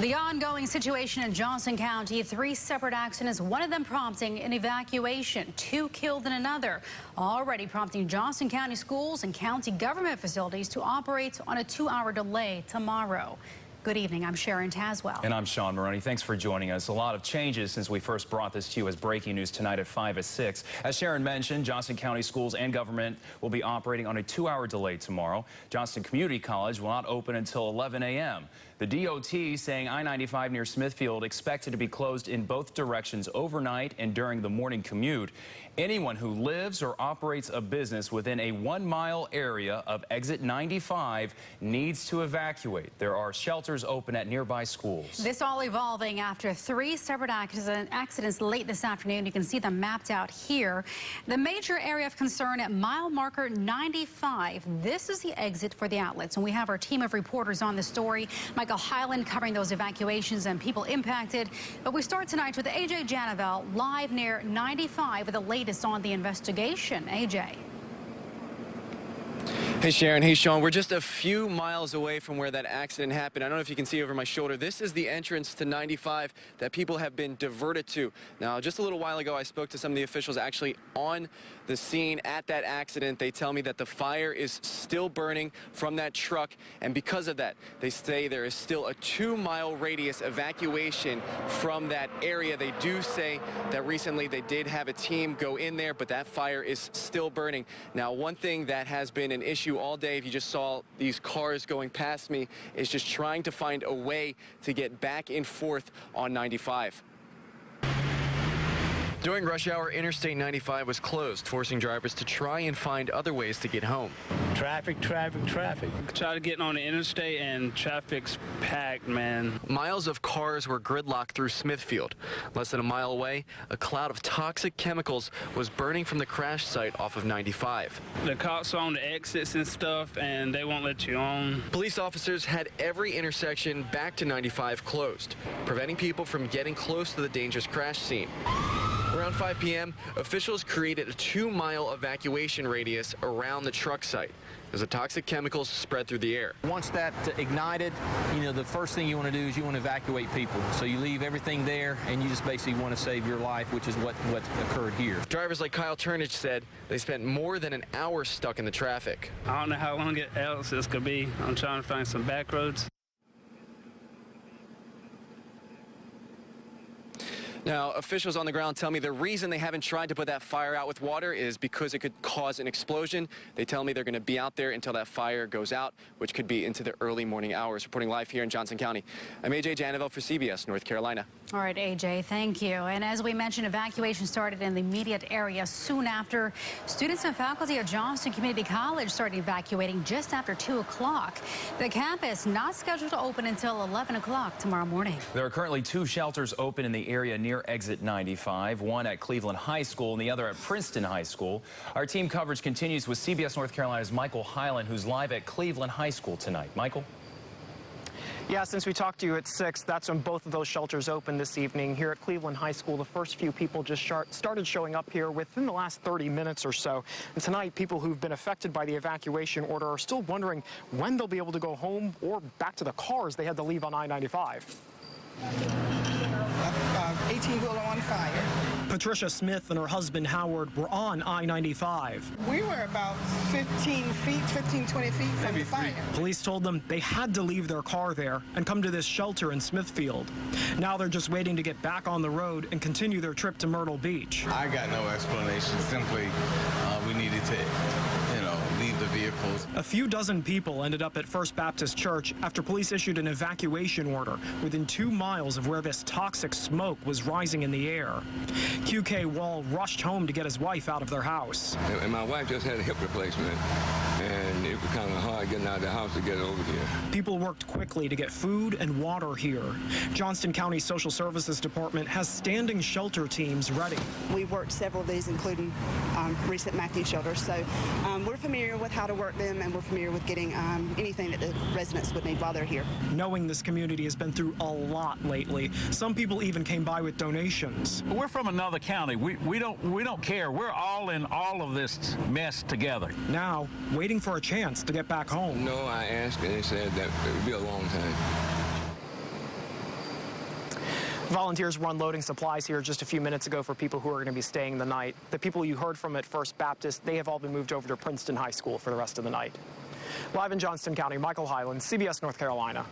The ongoing situation in Johnston County, 3 separate accidents, one of them prompting an evacuation, 2 killed in another, already prompting Johnston County schools and county government facilities to operate on a 2-hour delay tomorrow. Good evening, I'm Sharon Taswell. And I'm Sean Maroney. Thanks for joining us. A lot of changes since we first brought this to you as breaking news tonight at 5 at 6. As Sharon mentioned, Johnston County schools and government will be operating on a 2-hour delay tomorrow. Johnston Community College will not open until 11 a.m. The DOT saying I-95 near Smithfield expected to be closed in both directions overnight and during the morning commute. Anyone who lives or operates a business within a 1-mile area of exit 95 needs to evacuate. There are shelters open at nearby schools. This all evolving after 3 separate accidents late this afternoon. You can see them mapped out here. The major area of concern at mile marker 95. This is the exit for the outlets, and we have our team of reporters on the story. Michael Highland covering those evacuations and people impacted. But we start tonight with AJ Janavel live near 95 with the latest on the investigation. AJ. Hey Sharon, hey Sean, we're just a few miles away from where that accident happened. I don't know if you can see over my shoulder. This is the entrance to 95 that people have been diverted to. Now, just a little while ago, I spoke to some of the officials actually on the scene at that accident. They tell me that the fire is still burning from that truck, and because of that, they say there is still a 2-mile radius evacuation from that area. They do say that recently they did have a team go in there, but that fire is still burning. Now, one thing that has been an issue all day, if you just saw these cars going past me, is just trying to find a way to get back and forth on 95. During rush hour, Interstate 95 was closed, forcing drivers to try and find other ways to get home. Traffic. Try to get on the interstate and traffic's packed, man. Miles of cars were gridlocked through Smithfield. Less than a mile away, a cloud of toxic chemicals was burning from the crash site off of 95. The cops are on the exits and stuff, and they won't let you on. Police officers had every intersection back to 95 closed, preventing people from getting close to the dangerous crash scene. Around 5 p.m., officials created a 2-mile evacuation radius around the truck site as the toxic chemicals spread through the air. Once that ignited, the first thing you want to do is you want to evacuate people. So you leave everything there, and you just basically want to save your life, which is what occurred here. Drivers like Kyle Turnage said they spent more than an hour stuck in the traffic. I don't know how long else this could be. I'm trying to find some back roads. Now, officials on the ground tell me the reason they haven't tried to put that fire out with water is because it could cause an explosion. They tell me they're going to be out there until that fire goes out, which could be into the early morning hours. Reporting live here in Johnston County, I'm AJ Janavel for CBS North Carolina. All right, AJ, thank you. And as we mentioned, evacuation started in the immediate area soon after. Students and faculty at Johnston Community College started evacuating just after 2 o'clock. The campus not scheduled to open until 11 o'clock tomorrow morning. There are currently 2 shelters open in the area near exit 95, one at Cleveland High School and the other at Princeton High School. Our team coverage continues with CBS North Carolina's Michael Highland, who's live at Cleveland High School tonight. Michael? Yeah, since we talked to you at 6, that's when both of those shelters opened this evening. Here at Cleveland High School, the first few people just started showing up here within the last 30 minutes or so. And tonight, people who've been affected by the evacuation order are still wondering when they'll be able to go home or back to the cars they had to leave on I-95. 18-wheeler on fire. Patricia Smith and her husband Howard were on I-95. We were about 20 feet from the fire. Police told them they had to leave their car there and come to this shelter in Smithfield. Now they're just waiting to get back on the road and continue their trip to Myrtle Beach. I got no explanation. Simply, we needed to, leave the vehicles. A few dozen people ended up at First Baptist Church after police issued an evacuation order within 2 miles of where this toxic smoke was rising in the air. QK Wall rushed home to get his wife out of their house. And my wife just had a hip replacement, and it was kind of hard getting out of the house to get over here. People worked quickly to get food and water here. Johnston County Social Services Department has standing shelter teams ready. We've worked several days, including recent Matthew shelters, so we're familiar with how to work them, and we're familiar with getting anything that the residents would need while they're here. Knowing this community has been through a lot lately, some people even came by with donations. We're from another county. We don't care. We're all in all of this mess together. Now, waiting for a chance to get back home. No, I asked, and they said that it would be a long time. Volunteers were unloading supplies here just a few minutes ago for people who are going to be staying the night. The people you heard from at First Baptist, they have all been moved over to Princeton High School for the rest of the night. Live in Johnston County, Michael Hyland, CBS North Carolina.